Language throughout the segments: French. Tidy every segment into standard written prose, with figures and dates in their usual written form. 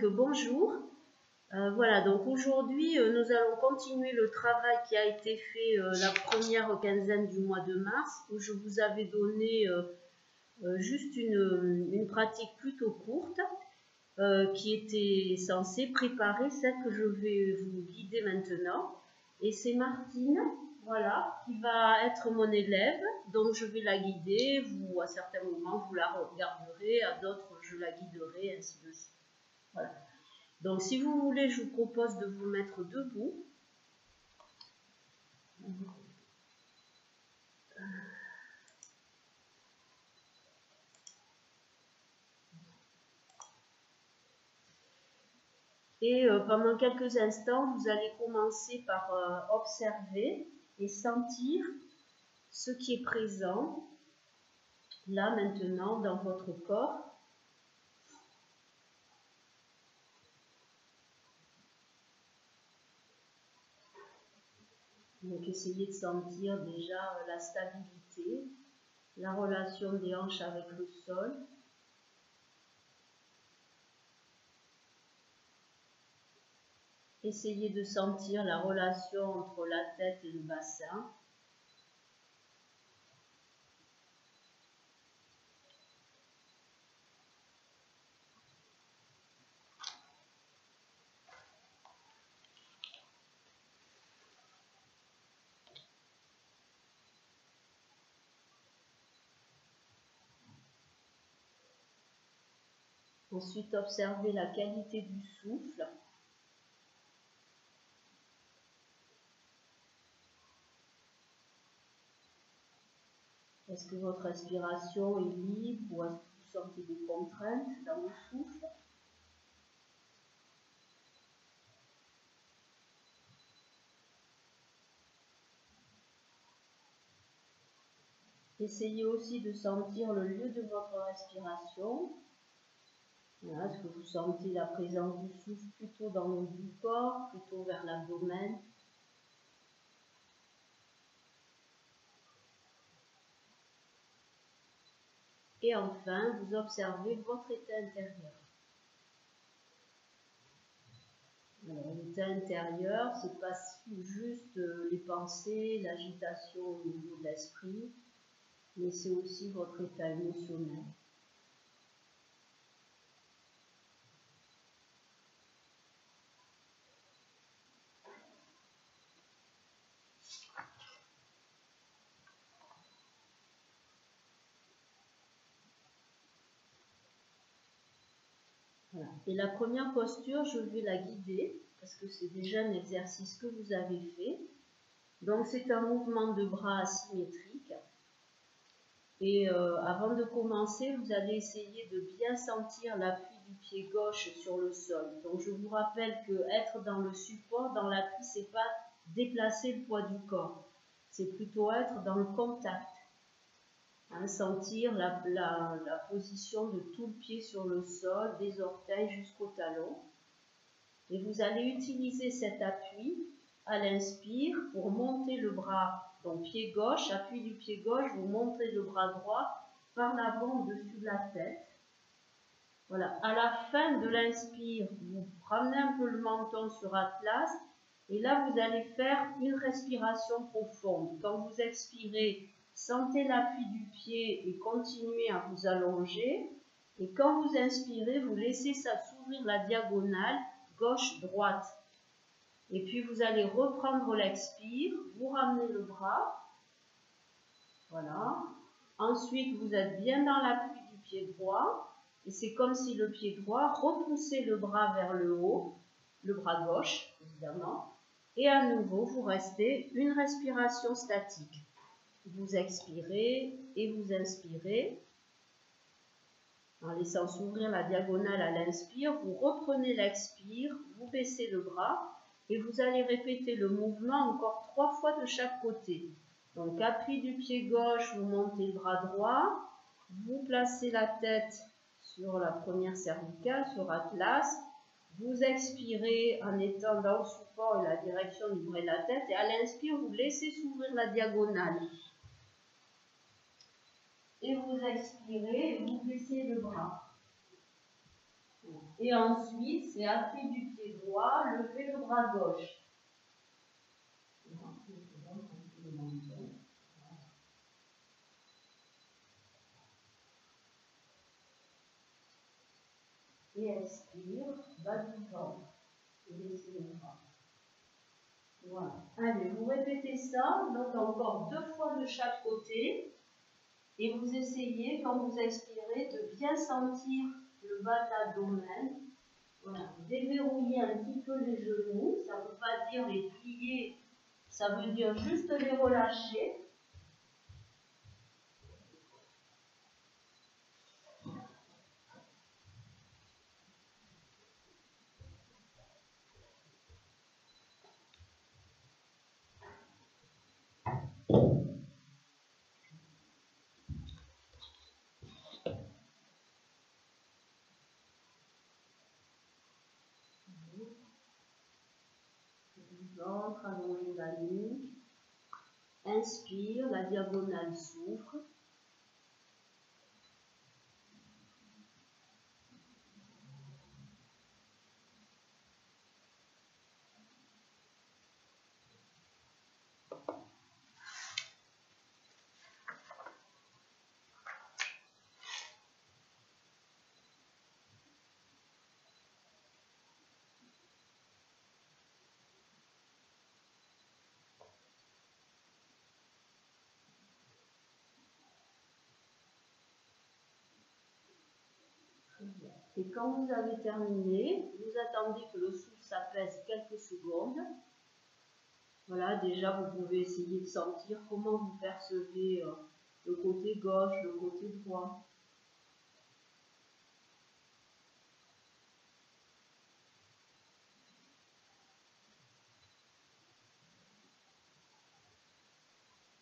Bonjour. Voilà, donc aujourd'hui nous allons continuer le travail qui a été fait la première quinzaine du mois de mars, où je vous avais donné juste une pratique plutôt courte qui était censée préparer celle que je vais vous guider maintenant. Et c'est Martine, voilà, qui va être mon élève, donc je vais la guider. Vous, à certains moments, vous la regarderez, à d'autres, je la guiderai, ainsi de suite. Voilà. Donc, si vous voulez, je vous propose de vous mettre debout. Et pendant quelques instants, vous allez commencer par observer et sentir ce qui est présent, là, maintenant, dans votre corps. Donc, essayez de sentir déjà la stabilité, la relation des hanches avec le sol. Essayez de sentir la relation entre la tête et le bassin. Ensuite, observez la qualité du souffle. Est-ce que votre respiration est libre ou est-ce que vous sentez des contraintes dans le souffle? Essayez aussi de sentir le lieu de votre respiration. Voilà, est-ce que vous sentez la présence du souffle plutôt dans le haut du corps, plutôt vers l'abdomen? Et enfin, vous observez votre état intérieur. L'état intérieur, c'est pas juste les pensées, l'agitation au niveau de l'esprit, mais c'est aussi votre état émotionnel. Voilà. Et la première posture, je vais la guider, parce que c'est déjà un exercice que vous avez fait. Donc c'est un mouvement de bras asymétrique. Et avant de commencer, vous allez essayer de bien sentir l'appui du pied gauche sur le sol. Donc je vous rappelle que être dans le support, dans l'appui, c'est pas déplacer le poids du corps. C'est plutôt être dans le contact. Hein, sentir la position de tout le pied sur le sol, des orteils jusqu'au talon. Et vous allez utiliser cet appui à l'inspire pour monter le bras, donc pied gauche, appui du pied gauche, vous montez le bras droit par l'avant au-dessus de la tête. Voilà, à la fin de l'inspire, vous ramenez un peu le menton sur Atlas et là vous allez faire une respiration profonde. Quand vous expirez, sentez l'appui du pied et continuez à vous allonger. Et quand vous inspirez, vous laissez ça s'ouvrir la diagonale gauche-droite. Et puis vous allez reprendre l'expire, vous ramenez le bras. Voilà. Ensuite, vous êtes bien dans l'appui du pied droit. Et c'est comme si le pied droit repoussait le bras vers le haut, le bras gauche, évidemment. Et à nouveau, vous restez une respiration statique. Vous expirez et vous inspirez. En laissant s'ouvrir la diagonale à l'inspire, vous reprenez l'expire, vous baissez le bras et vous allez répéter le mouvement encore 3 fois de chaque côté. Donc, appui du pied gauche, vous montez le bras droit, vous placez la tête sur la première cervicale, sur Atlas, vous expirez en étant dans le support et la direction du bras de la tête et à l'inspire, vous laissez s'ouvrir la diagonale. Et vous expirez et vous baissez le bras. Et ensuite, c'est appui du pied droit, lever le bras gauche. Et expire, bas du ventre. Et laissez le bras. Voilà. Allez, vous répétez ça, donc encore 2 fois de chaque côté. Et vous essayez, quand vous expirez, de bien sentir le bas de l'abdomen. Voilà. Déverrouillez un petit peu les genoux. Ça ne veut pas dire les plier, ça veut dire juste les relâcher. Ventre, allonger la nuque. Inspire, la diagonale s'ouvre. Et quand vous avez terminé, vous attendez que le souffle s'apaise quelques secondes. Voilà, déjà vous pouvez essayer de sentir comment vous percevez le côté gauche, le côté droit.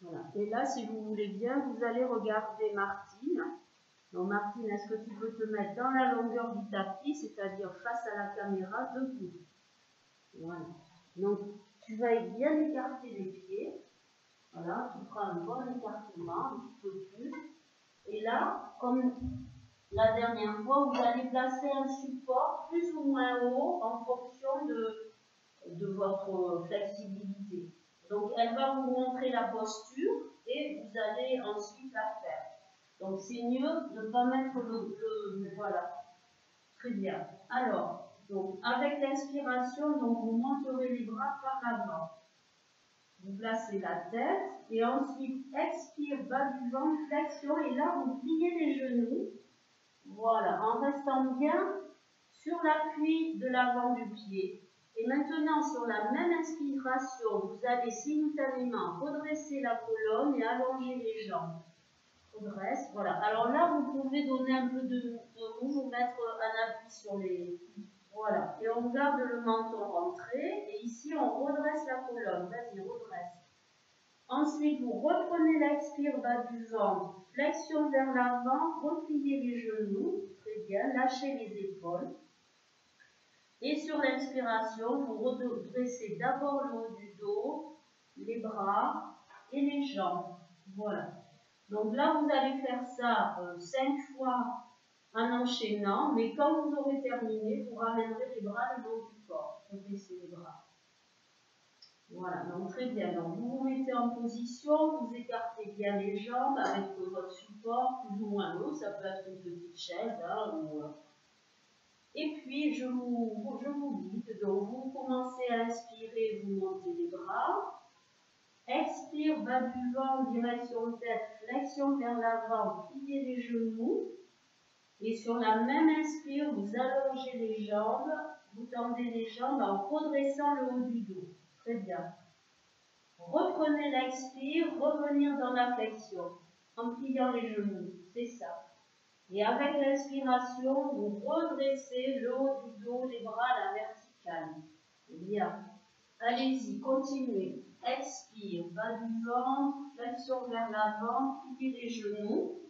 Voilà. Et là, si vous voulez bien, vous allez regarder Martine. Donc Martine, est-ce que tu peux te mettre dans la longueur du tapis, c'est-à-dire face à la caméra, debout? Voilà. Donc tu vas bien écarter les pieds. Voilà, tu feras un bon écartement, un petit peu plus. Et là, comme la dernière fois, vous allez placer un support plus ou moins haut en fonction de votre flexibilité. Donc elle va vous montrer la posture et vous allez ensuite la faire. Donc c'est mieux de ne pas mettre voilà. Très bien. Alors, donc avec l'inspiration, donc vous monterez les bras par l'avant. Vous placez la tête et ensuite expire, bas du ventre, flexion et là vous pliez les genoux. Voilà, en restant bien sur l'appui de l'avant du pied. Et maintenant, sur la même inspiration, vous allez simultanément redresser la colonne et allonger les jambes. Redresse, voilà. Alors là, vous pouvez donner un peu de mou, vous mettre un appui sur les... Voilà. Et on garde le menton rentré. Et ici, on redresse la colonne. Vas-y, redresse. Ensuite, vous reprenez l'expire bas du ventre. Flexion vers l'avant. Repliez les genoux. Très bien. Lâchez les épaules. Et sur l'inspiration, vous redressez d'abord le haut du dos, les bras et les jambes. Voilà. Donc là, vous allez faire ça 5 fois en enchaînant, mais quand vous aurez terminé, vous ramènerez les bras le long du corps. Redressez les bras. Voilà, donc très bien. Donc vous vous mettez en position, vous écartez bien les jambes avec votre support plus ou moins haut. Ça peut être une petite chaise, hein, ou... Et puis, je vous guide. Donc, vous commencez à inspirer, vous montez les bras. Expire, bas du ventre, direction tête, flexion vers l'avant, pliez les genoux. Et sur la même inspire, vous allongez les jambes, vous tendez les jambes en redressant le haut du dos. Très bien. Reprenez l'expire, revenir dans la flexion, en pliant les genoux. C'est ça. Et avec l'inspiration, vous redressez le haut du dos, les bras à la verticale. Bien. Allez-y, continuez. Expire, bas du ventre, flexion vers l'avant, pliez les genoux.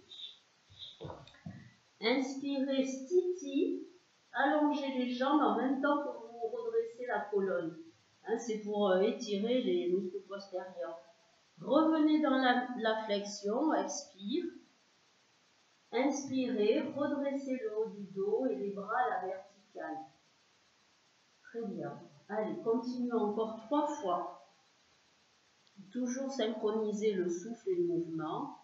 Inspirez, stiti, allongez les jambes en même temps que vous redressez la colonne. Hein, c'est pour étirer les muscles postérieurs. Revenez dans la flexion, expire. Inspirez, redressez le haut du dos et les bras à la verticale. Très bien. Allez, continuons encore 3 fois. Toujours synchroniser le souffle et le mouvement.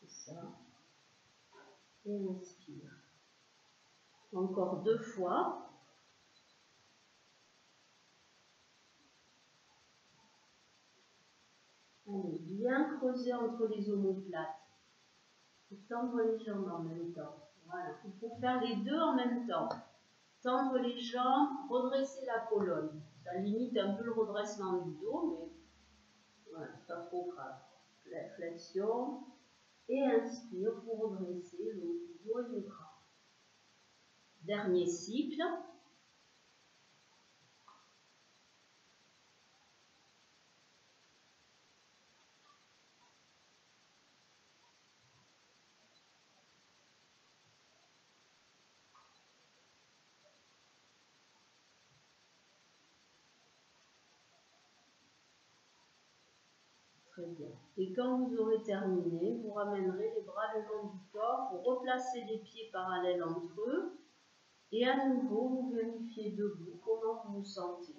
C'est ça. Et inspire. Encore 2 fois. Allez, bien creuser entre les omoplates. Et tendre les jambes en même temps. Voilà. Il faut faire les deux en même temps. Tendre les jambes, redresser la colonne. Ça limite un peu le redressement du dos, mais voilà, c'est pas trop grave. La flexion. Et inspire pour redresser le dos et le bras. Dernier cycle. Très bien. Et quand vous aurez terminé, vous ramènerez les bras le long du corps, vous replacez les pieds parallèles entre eux et à nouveau vous vérifiez debout comment vous vous sentez.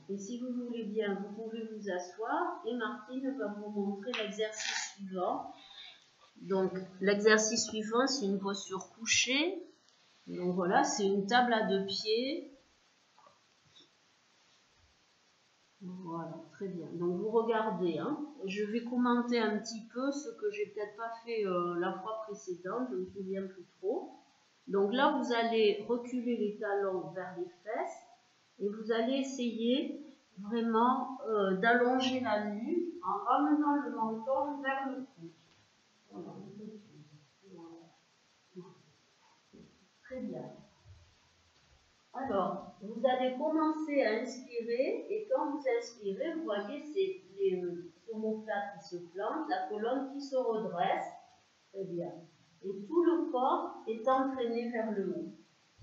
Et si vous voulez bien, vous pouvez vous asseoir et Martine va vous montrer l'exercice suivant. Donc l'exercice suivant, c'est une posture couchée. Donc voilà, c'est une table à 2 pieds. Voilà, très bien. Donc vous regardez, hein. Je vais commenter un petit peu ce que j'ai peut-être pas fait la fois précédente, je ne me souviens plus trop. Donc là, vous allez reculer les talons vers les fesses et vous allez essayer vraiment d'allonger la nuque en ramenant le menton vers le cou. Voilà. Très bien. Alors, vous allez commencer à inspirer et quand vous inspirez, vous voyez, c'est les omoplates qui se plantent, la colonne qui se redresse. Très bien. Et tout le corps est entraîné vers le haut.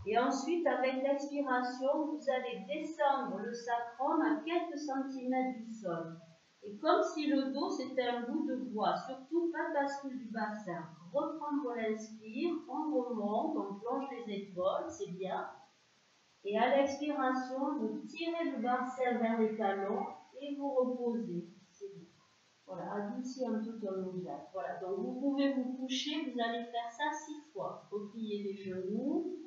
Et ensuite, avec l'expiration, vous allez descendre le sacrum à quelques centimètres du sol. Et comme si le dos c'était un bout de bois, surtout pas de bascule du bassin. Reprendre l'inspire, on remonte, on plonge les épaules, c'est bien. Et à l'expiration, vous tirez le bassin vers les talons et vous reposez. C'est bien. Voilà, adoucissez un peu comme le geste. Voilà, donc vous pouvez vous coucher, vous allez faire ça 6 fois. Repliez les genoux,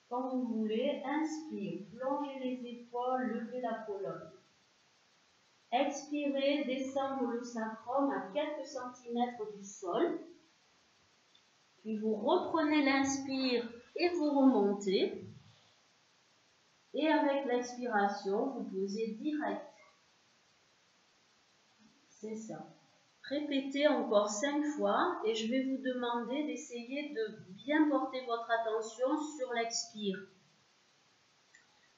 quand vous voulez. Inspire, plongez les épaules, levez la colonne. Expirez, descendre le sacrum à quelques centimètres du sol. Puis vous reprenez l'inspire et vous remontez. Et avec l'expiration, vous posez direct. C'est ça. Répétez encore 5 fois et je vais vous demander d'essayer de bien porter votre attention sur l'expire.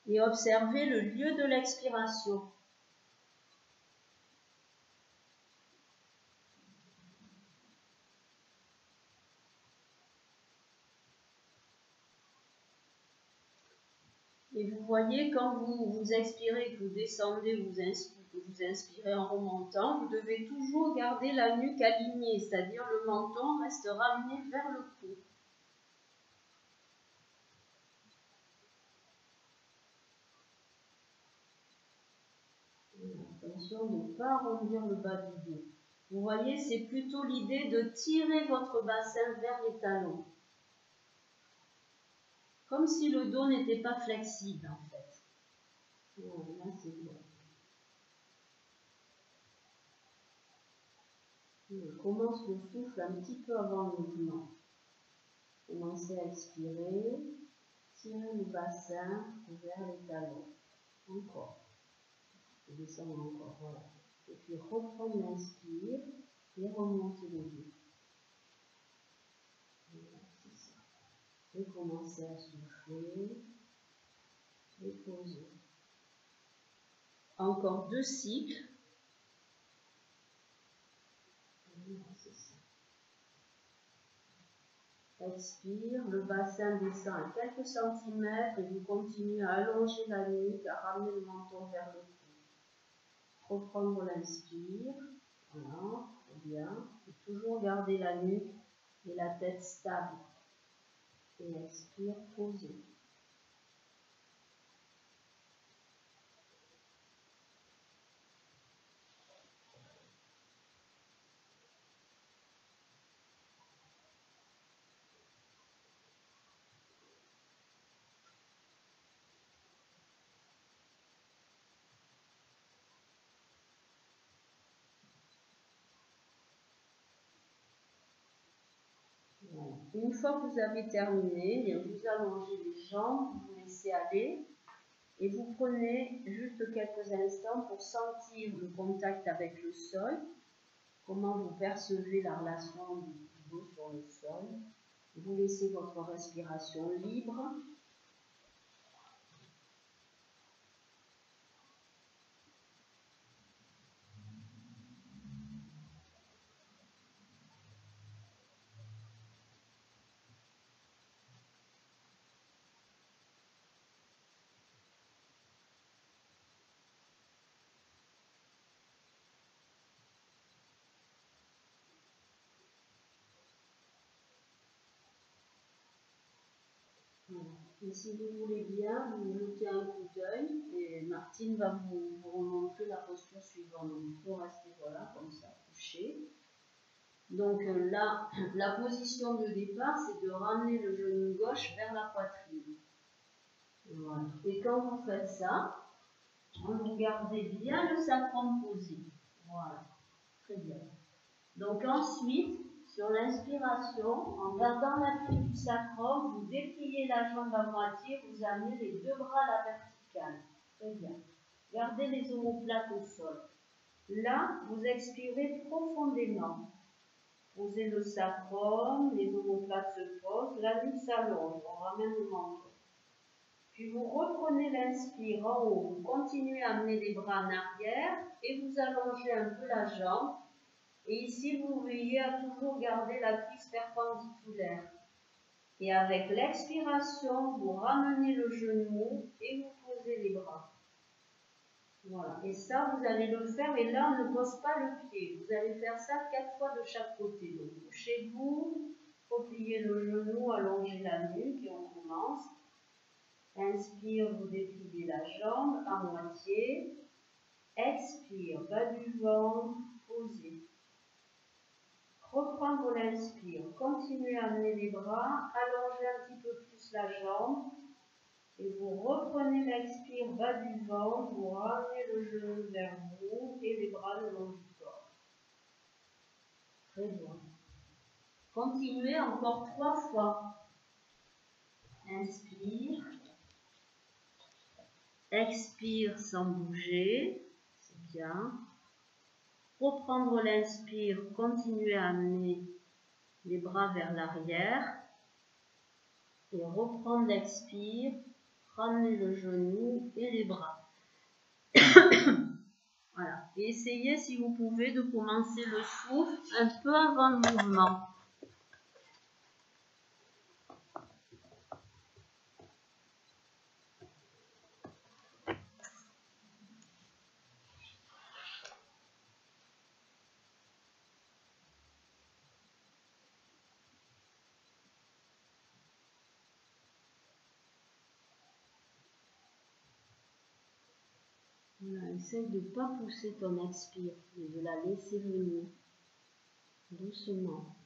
Et observez le lieu de l'expiration. Et vous voyez, quand vous expirez, que vous descendez, vous inspirez en remontant, vous devez toujours garder la nuque alignée, c'est-à-dire le menton reste ramené vers le cou. Attention de ne pas arrondir le bas du dos. Vous voyez, c'est plutôt l'idée de tirer votre bassin vers les talons. Comme si le dos n'était pas flexible en fait. Voilà, là c'est bon. On commence le souffle un petit peu avant le mouvement. Commencez à expirer, tirez le bassin vers les talons. Encore. Et descendre encore, voilà. Et puis reprendre l'inspire et remonter le dos. Voilà, c'est ça. Et commencez à souffler et poser. encore 2 cycles. Expire, le bassin descend à quelques centimètres et vous continuez à allonger la nuque, à ramener le menton vers le cou. Reprendre l'inspire, voilà, très bien. Et toujours garder la nuque et la tête stable. Et expire, posez. Une fois que vous avez terminé, vous allongez les jambes, vous laissez aller et vous prenez juste quelques instants pour sentir le contact avec le sol, comment vous percevez la relation du dos sur le sol. Vous laissez votre respiration libre. Et si vous voulez bien, vous jetez un coup d'œil et Martine va vous remontrer la posture suivante. Donc, il faut rester voilà, comme ça, couché. Donc là, la position de départ, c'est de ramener le genou gauche vers la poitrine. Voilà. Et quand vous faites ça, vous gardez bien le sacrum posé. Voilà, très bien. Donc ensuite, sur l'inspiration, en gardant l'appui du sacrum, vous dépliez la jambe à moitié, vous amenez les deux bras à la verticale. Très bien. Gardez les omoplates au sol. Là, vous expirez profondément. Posez le sacrum, les omoplates se posent, la nuque s'allonge, on ramène le menton. Puis vous reprenez l'inspire en haut, vous continuez à amener les bras en arrière et vous allongez un peu la jambe. Et ici, vous veillez à toujours garder la cuisse perpendiculaire. Et avec l'expiration, vous ramenez le genou et vous posez les bras. Voilà. Et ça, vous allez le faire. Et là, on ne pose pas le pied. Vous allez faire ça 4 fois de chaque côté. Donc, couchez-vous, repliez le genou, allongez la nuque et on commence. Inspire, vous dépliez la jambe à moitié. Expire, bas du ventre, posez. Reprendre l'inspire, continuez à amener les bras, allongez un petit peu plus la jambe et vous reprenez l'expire bas du ventre, vous ramenez le genou vers vous et les bras le long du corps. Très bien. Continuez encore 3 fois. Inspire. Expire sans bouger. C'est bien. Reprendre l'inspire, continuez à amener les bras vers l'arrière. Et reprendre l'expire, ramener le genou et les bras. Voilà. Et essayez, si vous pouvez, de commencer le souffle un peu avant le mouvement. Voilà, essaye de ne pas pousser ton expire, mais de la laisser venir doucement.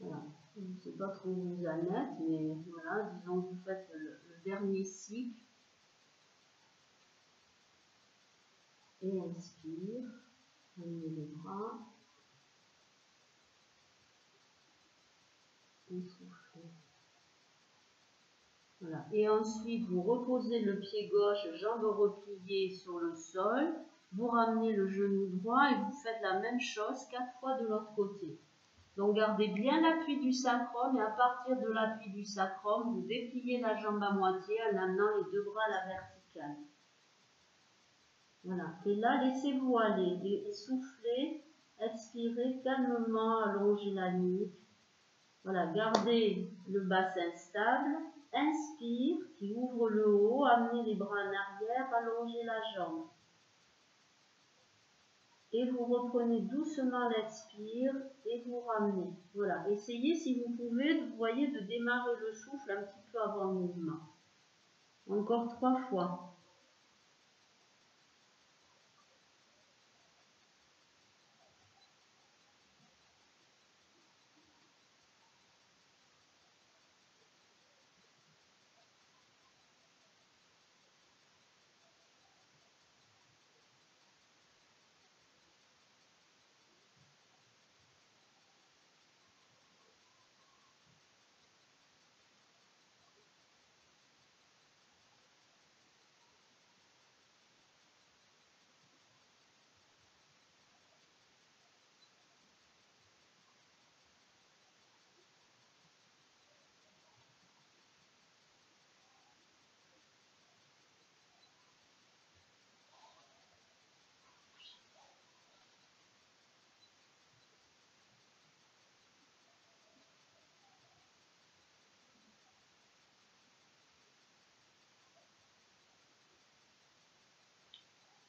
Voilà. Je ne sais pas trop où vous en êtes, mais voilà, disons que vous faites le dernier cycle. Et inspire, amenez les bras. Essoufflez. Voilà. Et ensuite, vous reposez le pied gauche, jambes repliées sur le sol. Vous ramenez le genou droit et vous faites la même chose 4 fois de l'autre côté. Donc, gardez bien l'appui du sacrum et à partir de l'appui du sacrum, vous dépliez la jambe à moitié en amenant les deux bras à la verticale. Voilà. Et là, laissez-vous aller. Essoufflez, expirez calmement, allongez la nuque. Voilà, gardez le bassin stable. Inspire, qui ouvre le haut, amenez les bras en arrière, allongez la jambe. Et vous reprenez doucement l'expire et vous ramenez. Voilà, essayez si vous pouvez, vous voyez, de démarrer le souffle un petit peu avant le mouvement. Encore 3 fois.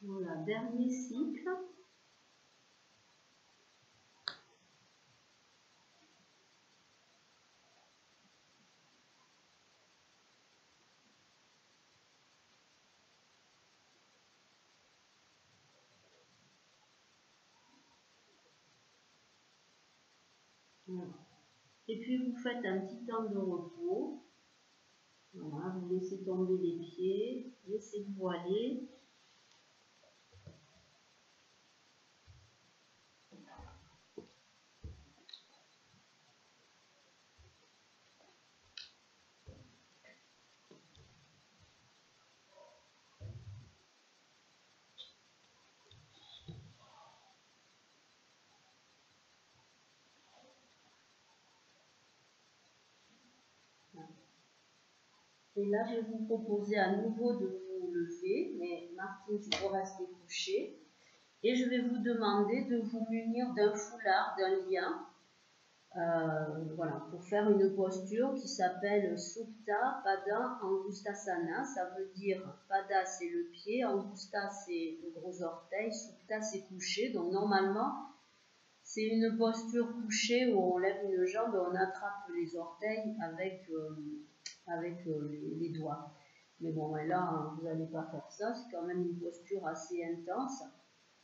Voilà, dernier cycle. Voilà. Et puis vous faites un petit temps de repos. Voilà, vous laissez tomber les pieds, laissez-vous aller. Et là, je vais vous proposer à nouveau de vous lever, mais Martine, tu peux rester couchée. Et je vais vous demander de vous munir d'un foulard, d'un lien, voilà, pour faire une posture qui s'appelle Supta Pada Angustasana. Ça veut dire Pada c'est le pied, Angusta c'est le gros orteil, Supta c'est couché. Donc normalement, c'est une posture couchée où on lève une jambe et on attrape les orteils avec les doigts. Mais bon, là, vous n'allez pas faire ça, c'est quand même une posture assez intense.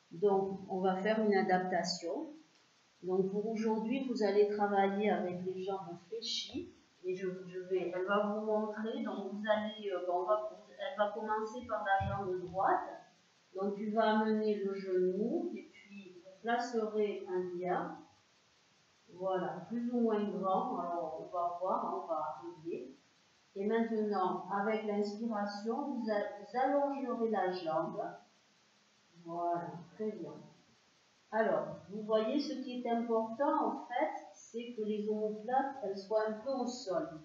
Donc, on va faire une adaptation. Donc, pour aujourd'hui, vous allez travailler avec les jambes fléchies. Et elle va vous montrer. Donc, elle va commencer par la jambe droite. Donc, tu vas amener le genou et puis vous placerez un lien. Voilà, plus ou moins grand. Alors, on va voir, on va arriver. Et maintenant, avec l'inspiration, vous allongerez la jambe. Voilà, très bien. Alors, vous voyez, ce qui est important, en fait, c'est que les omoplates, elles soient un peu au sol.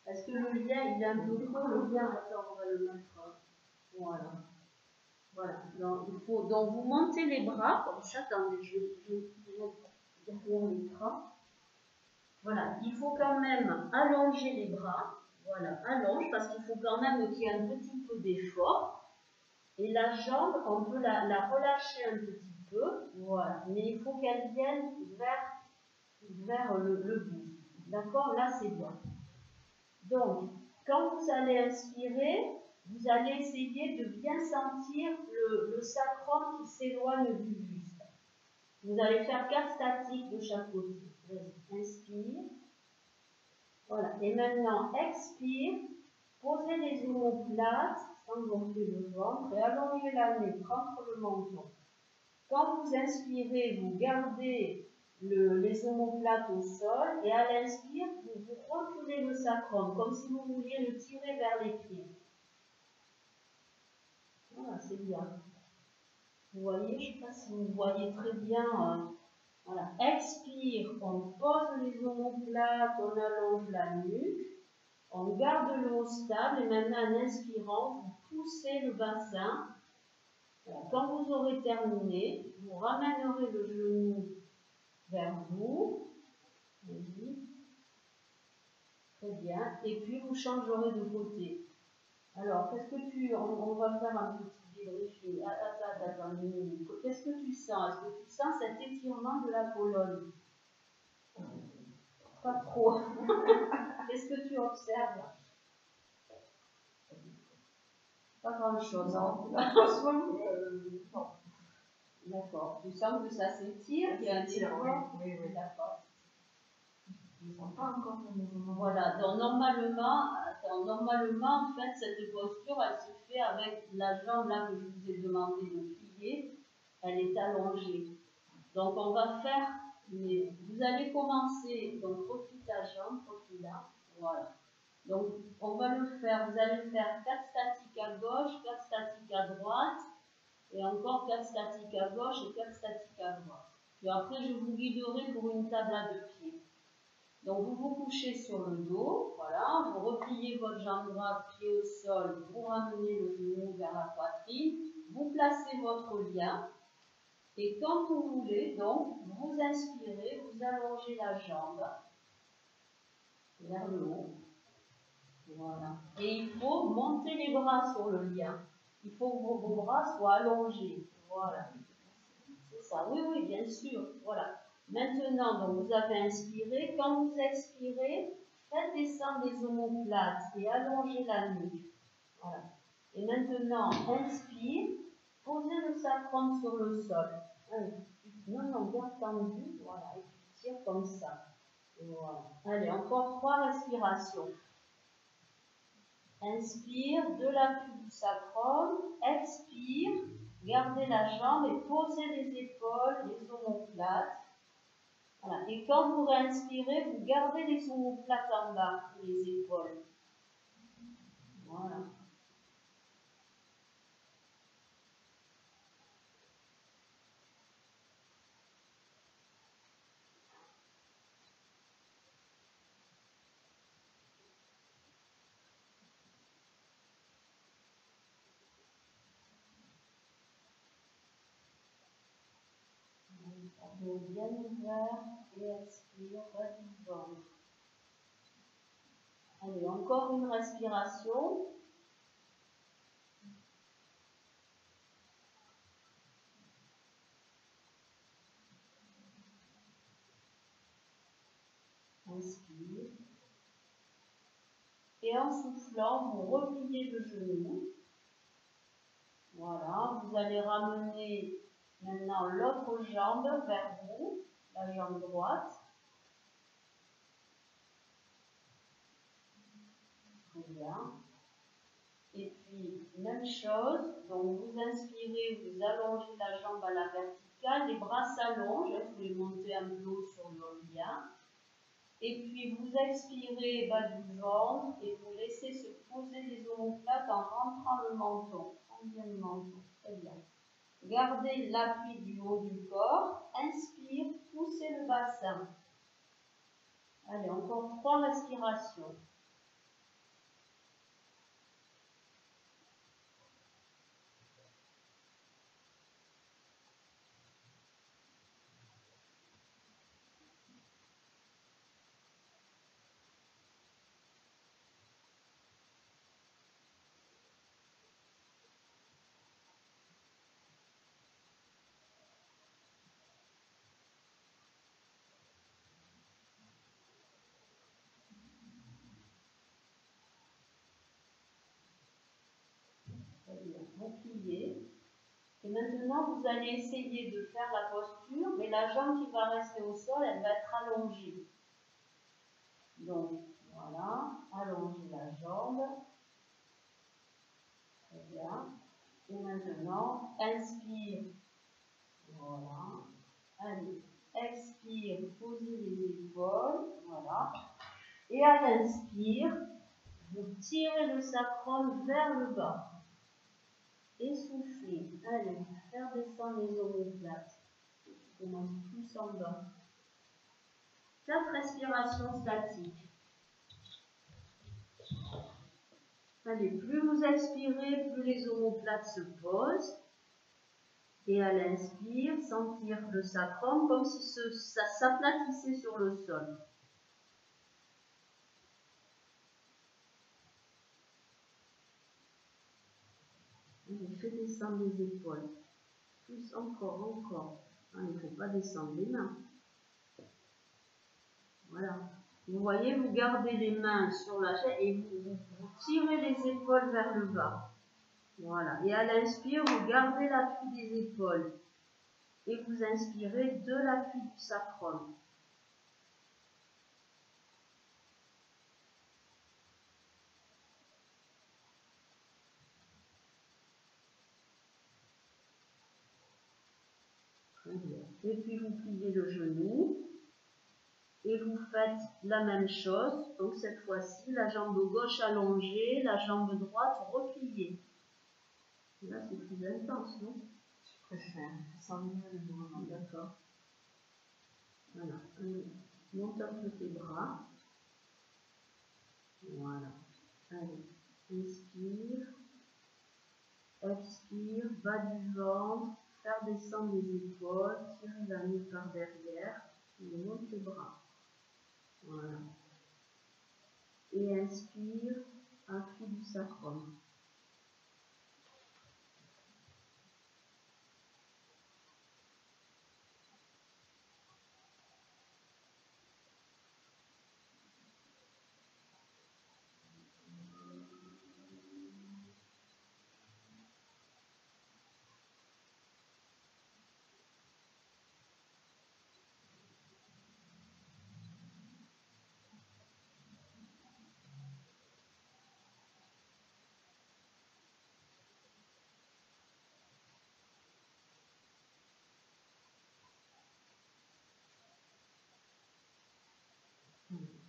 Est-ce que le lien, il est un peu trop, le lien, attends, on va le mettre. Voilà. Voilà. Donc, vous montez les bras, comme ça, attendez, je derrière l'écran. Voilà, il faut quand même allonger les bras. Voilà, allonge, parce qu'il faut quand même qu'il y ait un petit peu d'effort. Et la jambe, on peut la relâcher un petit peu. Voilà, mais il faut qu'elle vienne vers le bout. D'accord, là c'est bien. Donc, quand vous allez inspirer, vous allez essayer de bien sentir le sacrum qui s'éloigne du buste. Vous allez faire 4 statiques de chaque côté. Inspire. Voilà. Et maintenant, expire. Posez les omoplates, engourdez le ventre et allongez la nuque entre le menton. Quand vous inspirez, vous gardez les omoplates au sol et à l'inspire, vous reculez le sacrum comme si vous vouliez le tirer vers les pieds. Voilà, c'est bien. Vous voyez, je ne sais pas si vous voyez très bien. Voilà. Expire, on pose les omoplates, on allonge la nuque, on garde le haut stable et maintenant en inspirant, vous poussez le bassin. Voilà. Quand vous aurez terminé, vous ramènerez le genou vers vous. Très bien. Et puis vous changerez de côté. Alors, qu'est-ce que on va faire un petit débriefing. Attends, une minute. Qu'est-ce que tu sens? Est-ce que tu sens cet étirement de la colonne? Pas trop. Qu'est-ce que tu observes? Pas grand-chose. Non. D'accord. Tu sens que ça s'étire, qu'il y a un étirement? Oui, d'accord. Je ne sens pas encore le mouvement. Voilà. Donc, normalement, en fait, cette posture, elle se fait avec la jambe là que je vous ai demandé de plier. Elle est allongée. Donc, on va faire, vous allez commencer, donc replie ta jambe, replie là, voilà. Donc, on va le faire, vous allez faire 4 statiques à gauche, 4 statiques à droite, et encore 4 statiques à gauche et 4 statiques à droite. Puis après, je vous guiderai pour une table à 2 pieds. Donc, vous vous couchez sur le dos, voilà, vous repliez votre jambe droite, pied au sol, vous ramenez le genou vers la poitrine, vous placez votre lien. Et quand vous voulez, donc, vous inspirez, vous allongez la jambe vers le haut. Voilà. Et il faut monter les bras sur le lien. Il faut que vos bras soient allongés. Voilà. C'est ça. Oui, oui, bien sûr. Voilà. Maintenant, donc, vous avez inspiré. Quand vous expirez, faites descendre les omoplates et allongez la nuque. Voilà. Et maintenant, inspire. Posez le sacrum sur le sol. Non, garde tendu, voilà, et tu tires comme ça. Voilà. Allez, encore 3 respirations. Inspire, de l'appui du sacrum, expire, gardez la jambe et posez les épaules, les omoplates. Voilà. Et quand vous réinspirez, vous gardez les omoplates en bas, les épaules. Voilà. Abdos bien ouverts et expire, bas du ventre. Allez, encore une respiration. Inspire. Et en soufflant, vous repliez le genou. Voilà, vous allez ramener maintenant l'autre jambe vers vous, la jambe droite. Très bien. Et puis, même chose, donc vous inspirez, vous allongez la jambe à la verticale, les bras s'allongent, vous les montez un peu haut sur le lien. Et puis vous expirez bas du ventre et vous laissez se poser les omoplates en rentrant le menton. Bien le menton, très bien. Gardez l'appui du haut du corps. Inspire, poussez le bassin. Allez, encore 3 respirations. Vous pliez. Et maintenant, vous allez essayer de faire la posture, mais la jambe qui va rester au sol, elle va être allongée. Donc, voilà, allongez la jambe. Très bien. Et maintenant, inspire. Voilà. Allez. expire, vous posez les épaules, voilà. Et à l'inspire, vous tirez le sacrum vers le bas. Essoufflez. Allez, faire descendre les omoplates. On commence plus en bas. 4 respirations statiques. Allez, plus vous expirez, plus les omoplates se posent. Et à l'inspire, sentir le sacrum comme si ça s'aplatissait sur le sol. Allez, faites descendre les épaules. Plus encore. Il ne faut pas descendre les mains. Voilà. Vous voyez, vous gardez les mains sur la chaise et vous tirez les épaules vers le bas. Voilà. Et à l'inspire, vous gardez l'appui des épaules. Et vous inspirez de l'appui du sacrum. Très bien. Et puis vous pliez le genou. Et vous faites la même chose. Donc cette fois-ci, la jambe gauche allongée, la jambe droite repliée. Là, c'est plus intense, non? Je préfère. Je sens mieux le mouvement. D'accord. Voilà. Monte un peu tes bras. Voilà. Allez. Inspire. Expire. Bas du ventre. Faire descendre les épaules. Tirer la nuque par derrière. Et monte les bras. Voilà. Et inspire. Appui du sacrum.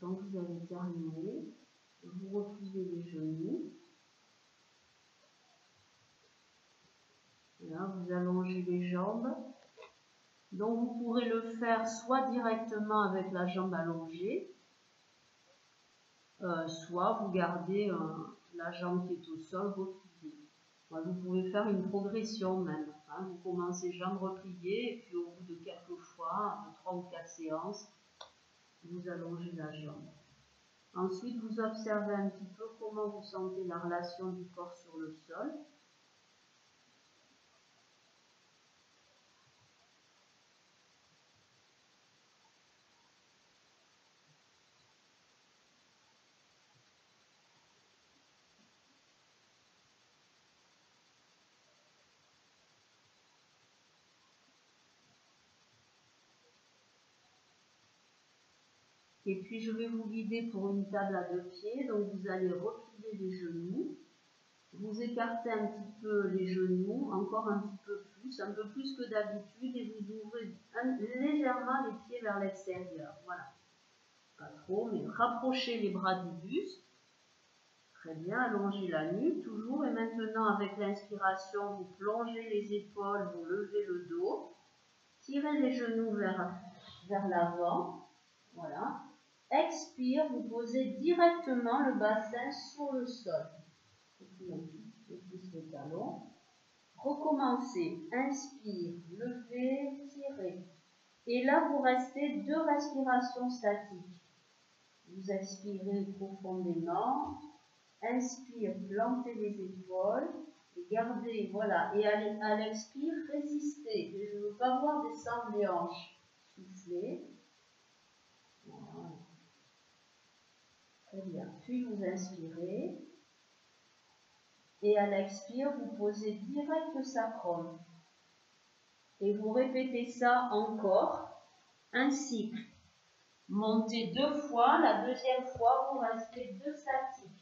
Donc vous avez terminé, vous repliez les genoux. Là, vous allongez les jambes. Donc vous pourrez le faire soit directement avec la jambe allongée, soit vous gardez la jambe qui est au sol repliée. Vous pouvez faire une progression même. Vous commencez jambes repliées et puis au bout de quelques fois, de 3 ou 4 séances, vous allongez la jambe. Ensuite, vous observez un petit peu comment vous sentez la relation du corps sur le sol. Et puis, je vais vous guider pour une table à 2 pieds. Donc, vous allez replier les genoux. Vous écartez un petit peu les genoux, encore un peu plus que d'habitude, et vous ouvrez légèrement les pieds vers l'extérieur. Voilà. Pas trop, mais rapprochez les bras du buste. Très bien, allongez la nuque toujours. Et maintenant, avec l'inspiration, vous plongez les épaules, vous levez le dos. Tirez les genoux vers l'avant. Voilà. Expire, vous posez directement le bassin sur le sol. Et puis on pousse les talons. Recommencez. Inspire, levez, tirez. Et là, vous restez 2 respirations statiques. Vous expirez profondément. Inspire, plantez les épaules. Et gardez, voilà. Et à l'expire, résistez. Je ne veux pas voir descendre les hanches. Soufflez. Voilà. Très bien. Puis vous inspirez. Et à l'expire, vous posez direct le sacrum. Et vous répétez ça encore, un cycle. Montez 2 fois, la deuxième fois, vous restez 2 statiques.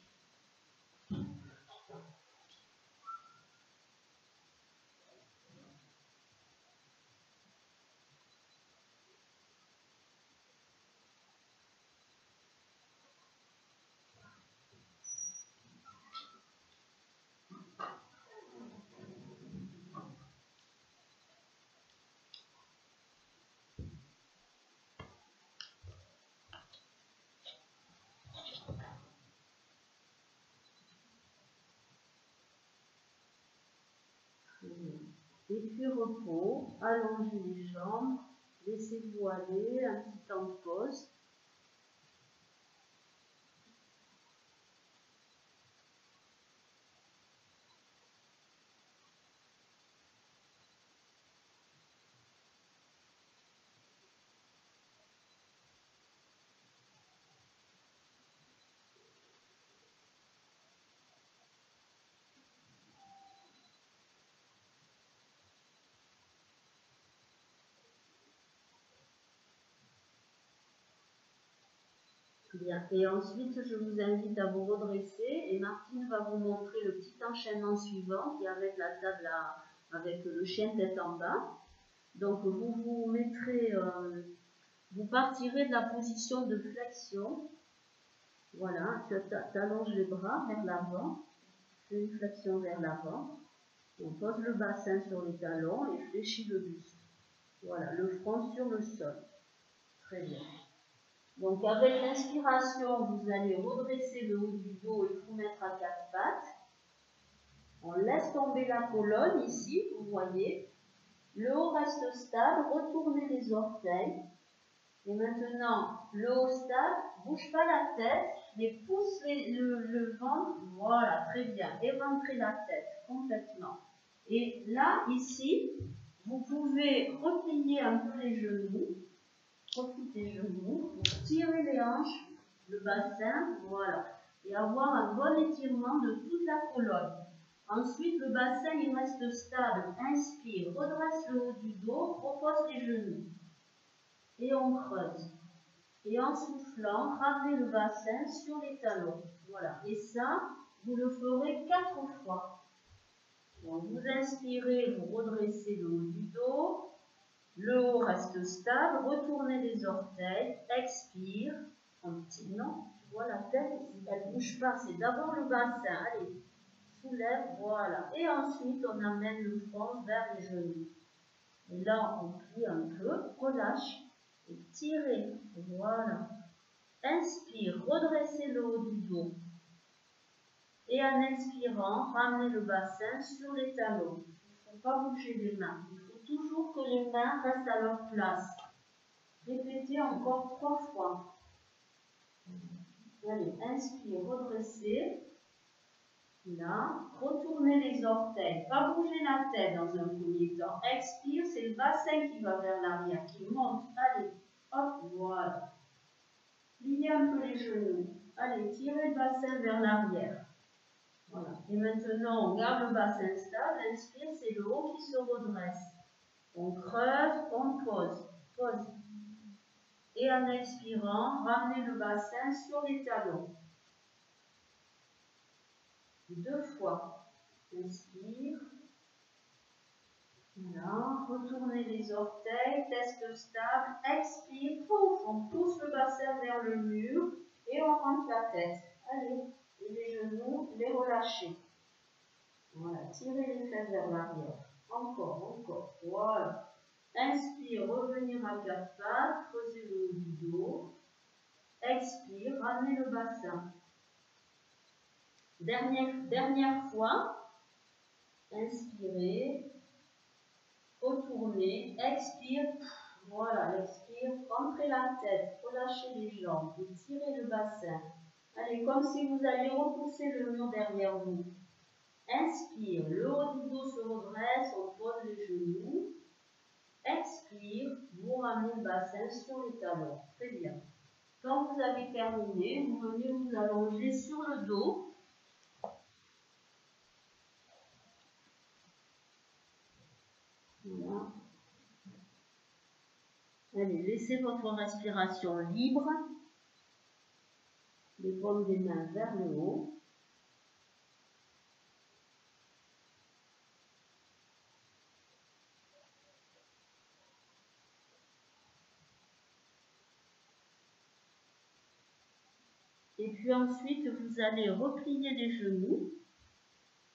Et puis repos, allongez les jambes, laissez-vous aller, un petit temps de pause. Bien. Et ensuite, je vous invite à vous redresser et Martine va vous montrer le petit enchaînement suivant qui est avec la table avec le chien tête en bas. Donc, vous mettrez, vous partirez de la position de flexion. Voilà, tu allonges les bras vers l'avant, tu fais une flexion vers l'avant. On pose le bassin sur les talons et fléchit le buste. Voilà, le front sur le sol. Très bien. Donc avec l'inspiration, vous allez redresser le haut du dos et vous mettre à quatre pattes. On laisse tomber la colonne ici, vous voyez. Le haut reste stable, retournez les orteils. Et maintenant, le haut stable, bouge pas la tête, mais pousse le ventre, voilà, très bien. Et rentrez la tête complètement. Et là, ici, vous pouvez replier un peu les genoux. Profitez des genoux pour tirer les hanches, le bassin, voilà, et avoir un bon étirement de toute la colonne. Ensuite, le bassin, il reste stable. Inspire, redresse le haut du dos, repose les genoux. Et on creuse. Et en soufflant, ramenez le bassin sur les talons. Voilà. Et ça, vous le ferez 4 fois. Donc, vous inspirez, vous redressez le haut du dos. Le haut reste stable, retournez les orteils, expire, continue, tu vois la tête, elle ne bouge pas, c'est d'abord le bassin, allez, soulève, voilà, et ensuite on amène le front vers les genoux. Et là on plie un peu, relâche, et tirez, voilà. Inspire, redressez le haut du dos. Et en inspirant, ramenez le bassin sur les talons. Il ne faut pas bouger les mains. Toujours que les mains restent à leur place. Répétez encore 3 fois. Allez, inspire, redressez. Là, retournez les orteils. Pas bouger la tête dans un premier temps. Expire, c'est le bassin qui va vers l'arrière, qui monte. Allez, hop, voilà. Pliez un peu les genoux. Allez, tirez le bassin vers l'arrière. Voilà. Et maintenant, on garde le bassin stable. Inspire, c'est le haut qui se redresse. On creuse, on pose. Pose. Et en expirant, ramenez le bassin sur les talons. 2 fois. Inspire. Voilà. Retournez les orteils. Test stable. Expire. Pouf. On pousse le bassin vers le mur. Et on rentre la tête. Allez. Et les genoux, les relâchez. Voilà. Tirez les fesses vers l'arrière. Encore. Voilà. Inspire, revenir à quatre pattes, creusez le haut du dos. Expire, ramenez le bassin. Dernière fois. Inspirez, retournez, expire. Voilà, expire, rentrez la tête, relâchez les jambes et tirez le bassin. Allez, comme si vous alliez repousser le mur derrière vous. Inspire, le haut du dos se redresse, on pose les genoux. Expire, vous ramenez le bassin sur les talons. Très bien. Quand vous avez terminé, vous venez vous allonger sur le dos. Voilà. Allez, laissez votre respiration libre. Les paumes des mains vers le haut. Et puis ensuite, vous allez replier les genoux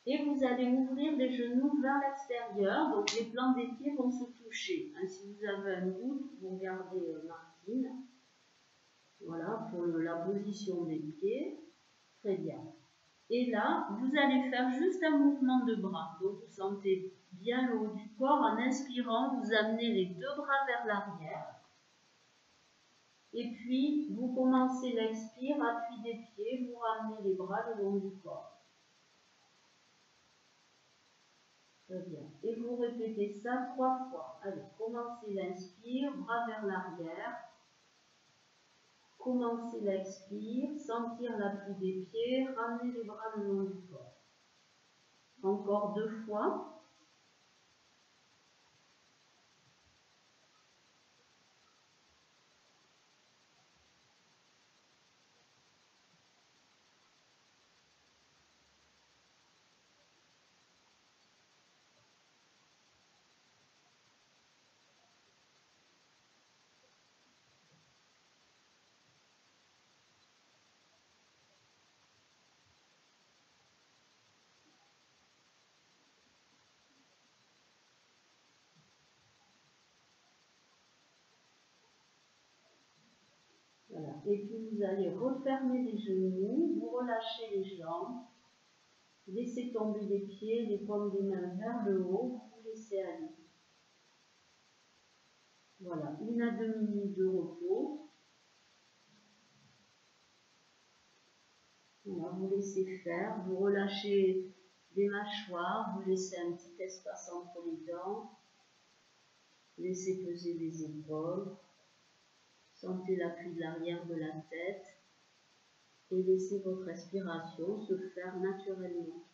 et vous allez ouvrir les genoux vers l'extérieur. Donc les plans des pieds vont se toucher. Si vous avez un doute, vous regardez Martine. Voilà, pour la position des pieds. Très bien. Et là, vous allez faire juste un mouvement de bras. Donc vous sentez bien le haut du corps. En inspirant, vous amenez les deux bras vers l'arrière. Et puis, vous commencez l'expire, appui des pieds, vous ramenez les bras le long du corps. Très bien. Et vous répétez ça 3 fois. Allez, commencez l'inspire, bras vers l'arrière. Commencez l'expire, sentir l'appui des pieds, ramenez les bras le long du corps. Encore 2 fois. Voilà. Et puis vous allez refermer les genoux, vous relâchez les jambes, laissez tomber les pieds, les paumes des mains vers le haut, vous laissez aller. Voilà, 1 à 2 minutes de repos. Voilà, vous laissez faire, vous relâchez les mâchoires, vous laissez un petit espace entre les dents, laissez peser les épaules, sentez l'appui de l'arrière de la tête et laissez votre respiration se faire naturellement.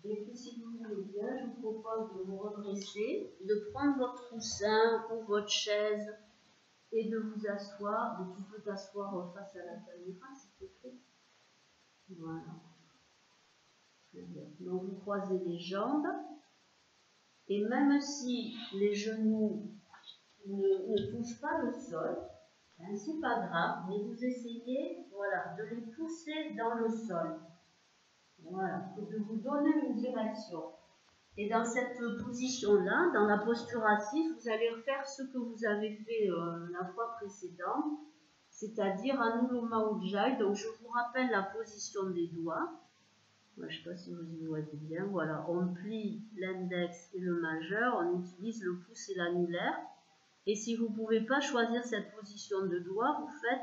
Et puis si vous voulez bien, je vous propose de vous redresser, de prendre votre coussin ou votre chaise et de vous asseoir. Tu peux t'asseoir face à la caméra, s'il te plaît. Voilà. Très bien. Donc vous croisez les jambes. Et même si les genoux ne touchent pas le sol, hein, c'est pas grave, mais vous essayez, voilà, de les pousser dans le sol. Voilà, et de vous donner une direction. Et dans cette position-là, dans la posture assise, vous allez refaire ce que vous avez fait la fois précédente, c'est-à-dire Anuloma Ujjayi. Donc je vous rappelle la position des doigts. Je ne sais pas si vous y voyez bien. Voilà, on plie l'index et le majeur, on utilise le pouce et l'annulaire. Et si vous ne pouvez pas choisir cette position de doigt, vous faites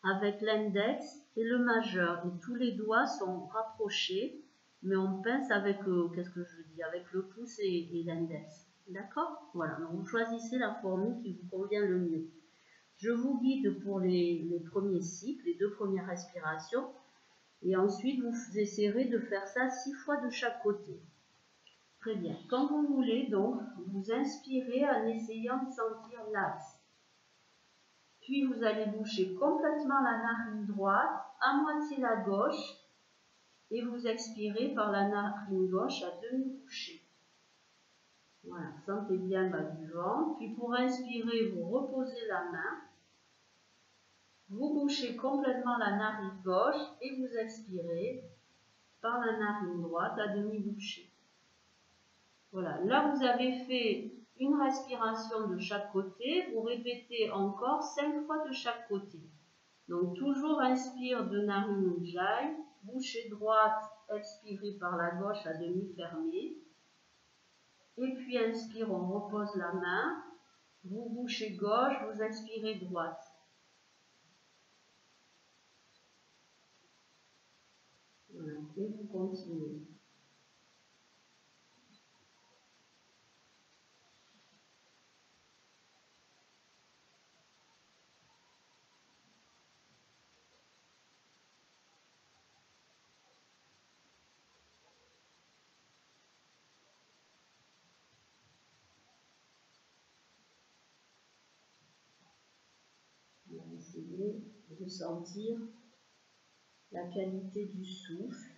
avec l'index et le majeur. Et tous les doigts sont rapprochés, mais on pince avec, qu'est-ce que je dis, avec le pouce et l'index. D'accord? Voilà, donc vous choisissez la formule qui vous convient le mieux. Je vous guide pour les premiers cycles, les 2 premières respirations. Et ensuite, vous essaierez de faire ça 6 fois de chaque côté. Très bien. Quand vous voulez, donc, vous inspirez en essayant de sentir l'axe. Puis, vous allez boucher complètement la narine droite, à moitié la gauche, et vous expirez par la narine gauche à demi-bouchée. Voilà, sentez bien le bas du ventre. Puis, pour inspirer, vous reposez la main. Vous bouchez complètement la narine gauche et vous expirez. par la narine droite à demi-bouchée. Voilà, là vous avez fait une respiration de chaque côté, vous répétez encore 5 fois de chaque côté. Donc toujours inspire de narine ujjayi, bouchée droite, expirez par la gauche à demi fermée. Et puis inspire, on repose la main, vous bouchez gauche, vous expirez droite. Voilà, et vous continuez. On va essayer de sentir la qualité du souffle.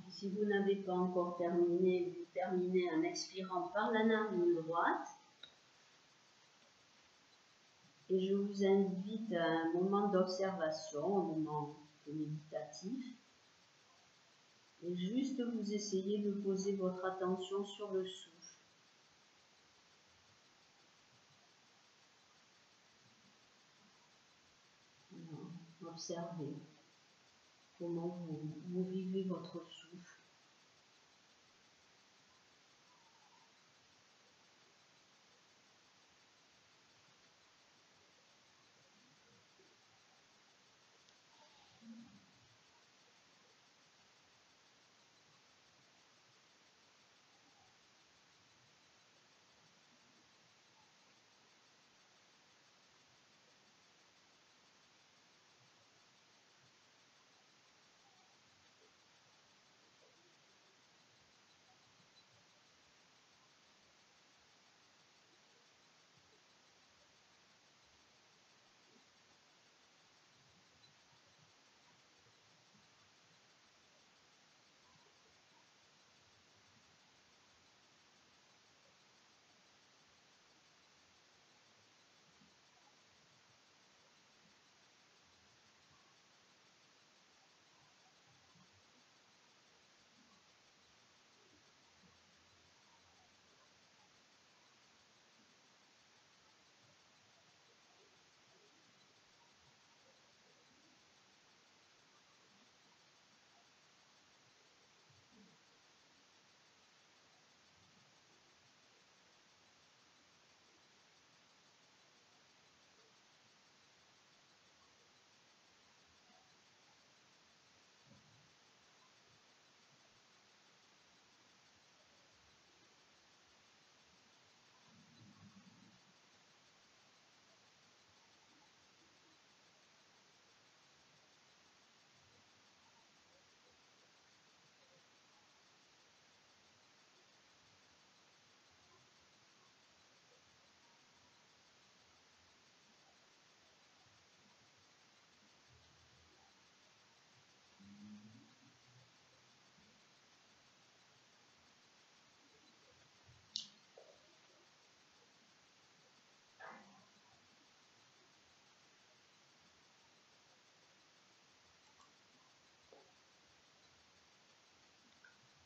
Si vous n'avez pas encore terminé, vous terminez en expirant par la narine droite. Et je vous invite à un moment d'observation, un moment méditatif. Et juste vous essayez de poser votre attention sur le souffle. Observez comment vous vivez votre souffle.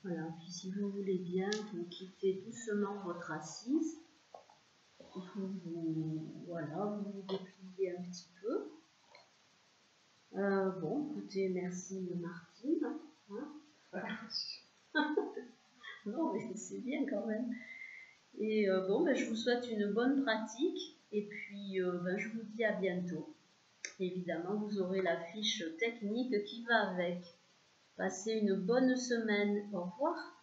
Voilà, puis si vous voulez bien, vous quittez doucement votre assise. Voilà, vous vous dépliez un petit peu. Bon, écoutez, merci Martine. Hein. Non, mais c'est bien quand même. Et bon, ben, je vous souhaite une bonne pratique et puis ben, je vous dis à bientôt. Évidemment, vous aurez la fiche technique qui va avec. Passez une bonne semaine. Au revoir.